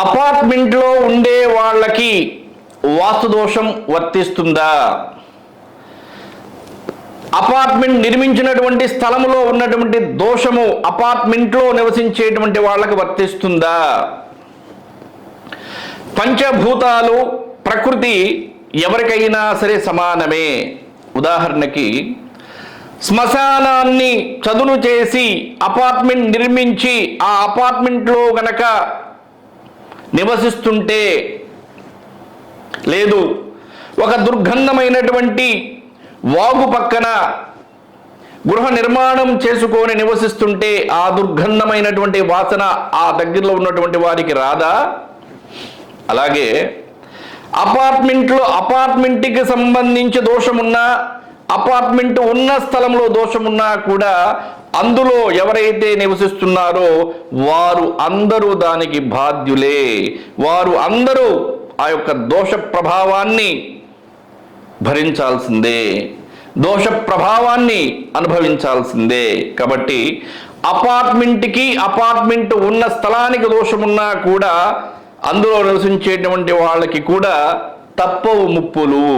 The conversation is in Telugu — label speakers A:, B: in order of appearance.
A: అపార్ట్మెంట్లో ఉండే వాళ్ళకి వాస్తు దోషం వర్తిస్తుందా? అపార్ట్మెంట్ నిర్మించినటువంటి స్థలంలో ఉన్నటువంటి దోషము అపార్ట్మెంట్లో నివసించేటువంటి వాళ్ళకి వర్తిస్తుందా? పంచభూతాలు ప్రకృతి ఎవరికైనా సరే సమానమే. ఉదాహరణకి శ్మశానాన్ని చదును చేసి అపార్ట్మెంట్ నిర్మించి ఆ అపార్ట్మెంట్లో గనక నివసిస్తుంటే, లేదు ఒక దుర్గంధమైనటువంటి వాగు పక్కన గృహ నిర్మాణం చేసుకొని నివసిస్తుంటే ఆ దుర్గంధమైనటువంటి వాసన ఆ దగ్గరలో ఉన్నటువంటి వారికి రాదా? అలాగే అపార్ట్మెంట్కి సంబంధించి దోషమున్నా, అపార్ట్మెంట్ ఉన్న స్థలంలో దోషమున్నా కూడా అందులో ఎవరైతే నివసిస్తున్నారో వారు అందరూ దానికి బాధ్యులే. వారు అందరూ ఆ యొక్క దోష ప్రభావాన్ని భరించాల్సిందే, దోష ప్రభావాన్ని అనుభవించాల్సిందే. కాబట్టి అపార్ట్మెంట్ ఉన్న స్థలానికి దోషమున్నా కూడా అందులో నివసించేటువంటి వాళ్ళకి కూడా తప్పవు ముప్పులు.